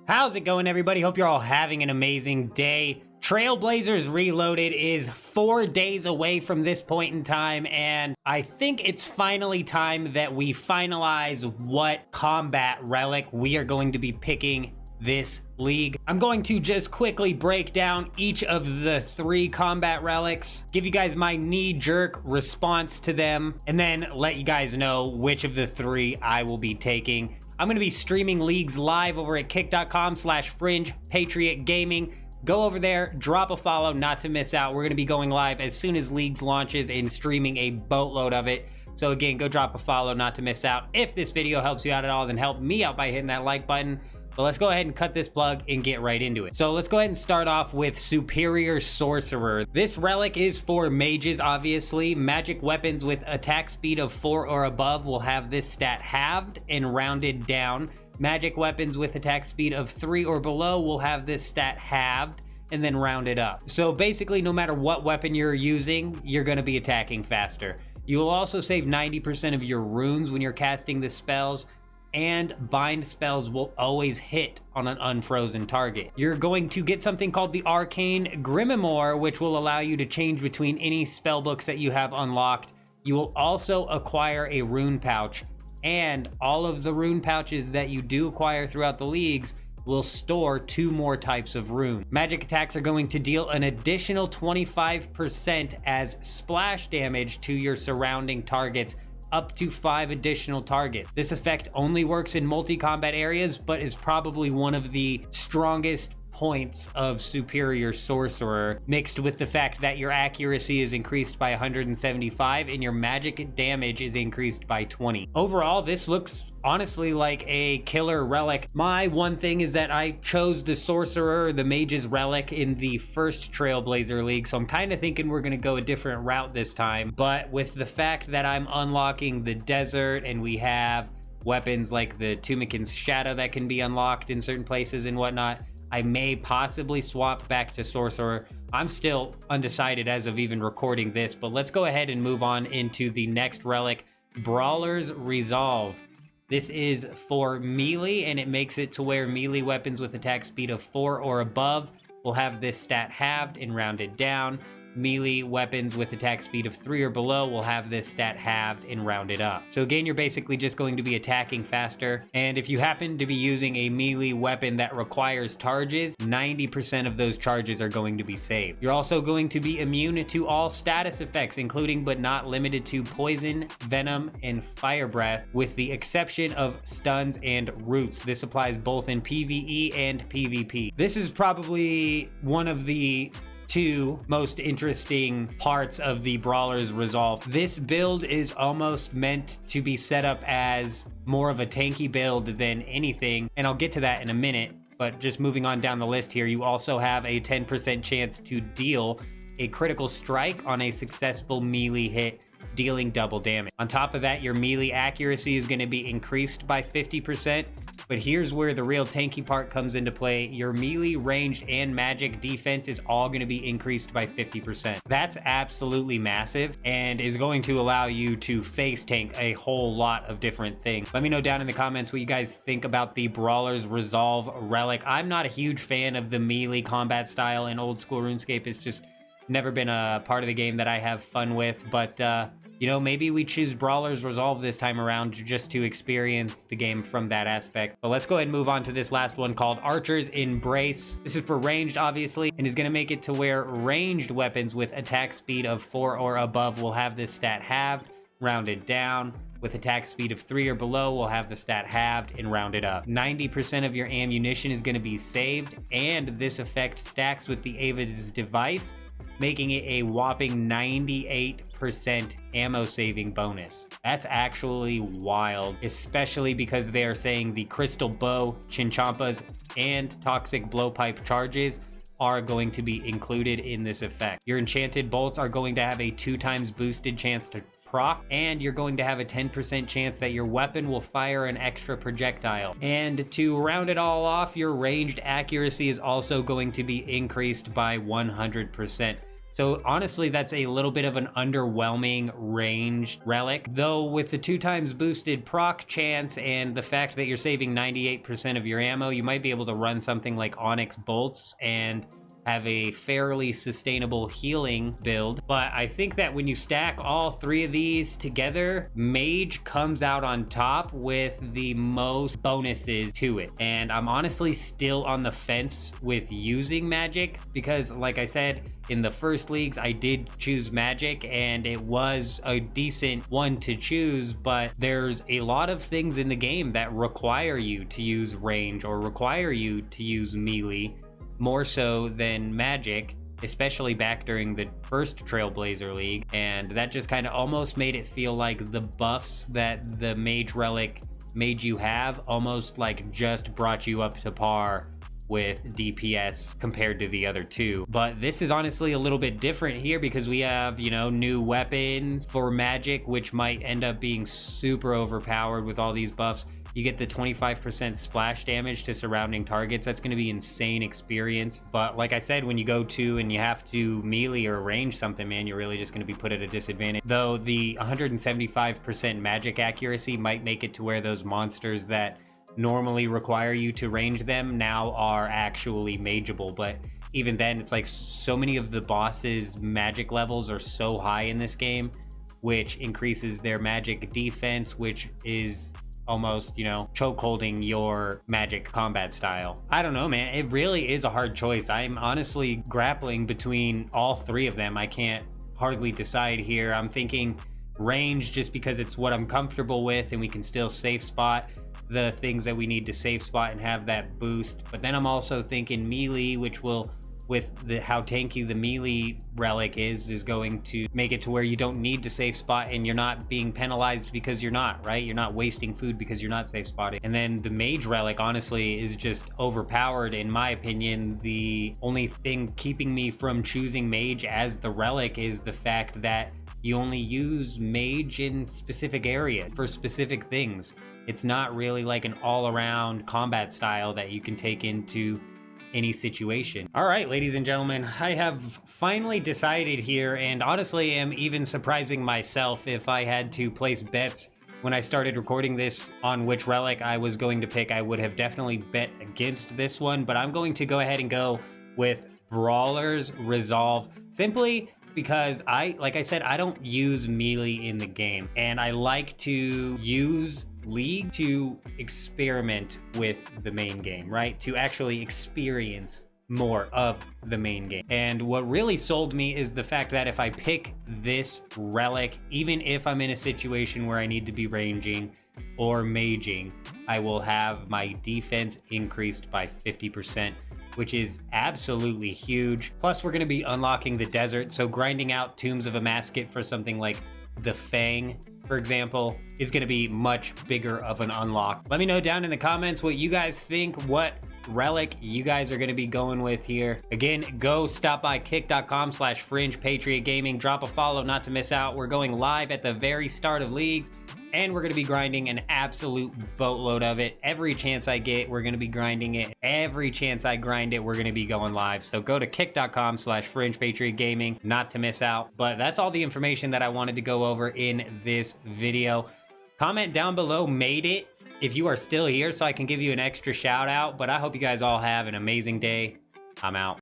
How's it going, everybody? Hope you're all having an amazing day. Trailblazers Reloaded is 4 days away from this point in time, and I think it's finally time that we finalize what Combat Relic we are going to be picking this league. I'm going to just quickly break down each of the 3 Combat Relics, give you guys my knee-jerk response to them, and then let you guys know which of the 3 I will be taking. I'm going to be streaming leagues live over at kick.com/Fringe-Patriot-Gaming. Go over there, drop a follow, not to miss out. We're going to be going live as soon as Leagues launches and streaming a boatload of it. So again, go drop a follow, not to miss out. If this video helps you out at all, then help me out by hitting that like button. But let's go ahead and cut this plug and get right into it. So let's go ahead and start off with Superior Sorcerer. This relic is for mages, obviously. Magic weapons with attack speed of 4 or above will have this stat halved and rounded down. Magic weapons with attack speed of 3 or below will have this stat halved and then rounded up. So basically, no matter what weapon you're using, you're going to be attacking faster. You will also save 90% of your runes when you're casting the spells, and bind spells will always hit on an unfrozen target. You're going to get something called the Arcane Grimoire, which will allow you to change between any spell books that you have unlocked. You will also acquire a rune pouch, and all of the rune pouches that you do acquire throughout the leagues will store 2 more types of rune. Magic attacks are going to deal an additional 25% as splash damage to your surrounding targets, up to 5 additional targets. This effect only works in multi-combat areas, but is probably one of the strongest points of Superior Sorcerer, mixed with the fact that your accuracy is increased by 175 and your magic damage is increased by 20. Overall, this looks honestly like a killer relic. My one thing is that I chose the Sorcerer, the Mage's relic, in the first Trailblazer League, so I'm kind of thinking we're going to go a different route this time. But with the fact that I'm unlocking the desert and we have weapons like the Tumikin's Shadow that can be unlocked in certain places and whatnot, I may possibly swap back to Sorcerer. I'm still undecided as of even recording this, but let's go ahead and move on into the next relic, Brawler's Resolve. This is for melee, and it makes it to where melee weapons with attack speed of 4 or above will have this stat halved and rounded down. Melee weapons with attack speed of 3 or below will have this stat halved and rounded up. So again, you're basically just going to be attacking faster. And if you happen to be using a melee weapon that requires charges, 90% of those charges are going to be saved. You're also going to be immune to all status effects, including but not limited to poison, venom, and fire breath, with the exception of stuns and roots. This applies both in PvE and PvP. This is probably one of the 2 most interesting parts of the Brawler's Resolve. This build is almost meant to be set up as more of a tanky build than anything, and I'll get to that in a minute. But just moving on down the list here, you also have a 10% chance to deal a critical strike on a successful melee hit, dealing double damage. On top of that, your melee accuracy is going to be increased by 50%. But here's where the real tanky part comes into play. Your melee, ranged, and magic defense is all going to be increased by 50%. That's absolutely massive and is going to allow you to face tank a whole lot of different things. Let me know down in the comments what you guys think about the Brawler's Resolve relic. I'm not a huge fan of the melee combat style in old school RuneScape. It's just never been a part of the game that I have fun with, but you know, maybe we choose Brawler's Resolve this time around just to experience the game from that aspect. But let's go ahead and move on to this last one called Archer's Embrace. This is for ranged, obviously, and is going to make it to where ranged weapons with attack speed of 4 or above will have this stat halved, rounded down. With attack speed of 3 or below, will have the stat halved and rounded up. 90% of your ammunition is going to be saved, and this effect stacks with the Ava's device, making it a whopping 98% ammo saving bonus. That's actually wild, especially because they are saying the Crystal Bow, Chinchampas, and Toxic Blowpipe charges are going to be included in this effect. Your Enchanted Bolts are going to have a 2 times boosted chance to proc, and you're going to have a 10% chance that your weapon will fire an extra projectile. And to round it all off, your ranged accuracy is also going to be increased by 100%. So honestly, that's a little bit of an underwhelming ranged relic. Though with the 2x boosted proc chance and the fact that you're saving 98% of your ammo, you might be able to run something like Onyx Bolts and have a fairly sustainable healing build. But I think that when you stack all three of these together, Mage comes out on top with the most bonuses to it. And I'm honestly still on the fence with using Magic because, like I said, in the first leagues, I did choose Magic and it was a decent one to choose, but there's a lot of things in the game that require you to use range or require you to use melee more so than Magic, especially back during the first Trailblazer League. And that just kind of almost made it feel like the buffs that the Mage Relic made you have almost like just brought you up to par with DPS compared to the other two. But this is honestly a little bit different here because we have, you know, new weapons for Magic, which might end up being super overpowered with all these buffs. You get the 25% splash damage to surrounding targets. That's going to be insane experience. But like I said, when you go to and you have to melee or range something, man, you're really just going to be put at a disadvantage. Though the 175% magic accuracy might make it to where those monsters that normally require you to range them now are actually mageable. But even then, it's like so many of the bosses' magic levels are so high in this game, which increases their magic defense, which is almost, you know, choke holding your Magic combat style. I don't know, man. It really is a hard choice. I'm honestly grappling between all three of them. I can't hardly decide here. I'm thinking range just because it's what I'm comfortable with and we can still safe spot the things that we need to safe spot and have that boost. But then I'm also thinking melee, which will, with how tanky the melee relic is going to make it to where you don't need to safe spot and you're not being penalized because you're not, right? You're not wasting food because you're not safe spotting. And then the mage relic, honestly, is just overpowered in my opinion. The only thing keeping me from choosing mage as the relic is the fact that you only use mage in specific areas for specific things. It's not really like an all-around combat style that you can take into any situation. All right, ladies and gentlemen, I have finally decided here, and honestly am even surprising myself if I had to place bets when I started recording this on which relic I was going to pick. I would have definitely bet against this one, but I'm going to go ahead and go with Brawler's Resolve, simply because like I said, I don't use melee in the game, and I like to use League to experiment with the main game, right? To actually experience more of the main game. And what really sold me is the fact that if I pick this relic, even if I'm in a situation where I need to be ranging or maging, I will have my defense increased by 50%, which is absolutely huge. Plus, we're going to be unlocking the desert, so grinding out Tombs of Amasket for something like the Fang, for example, is going to be much bigger of an unlock. Let me know down in the comments what you guys think, what relic you guys are going to be going with here. Again, go stop by kick.com/Fringe-Patriot-Gaming. Drop a follow not to miss out. We're going live at the very start of Leagues, and we're going to be grinding an absolute boatload of it. Every chance I get, we're going to be grinding it. Every chance I grind it, we're going to be going live. So go to kick.com/Fringe-Patriot-Gaming not to miss out. But that's all the information that I wanted to go over in this video. Comment down below, made it, if you are still here, so I can give you an extra shout out. But I hope you guys all have an amazing day. I'm out.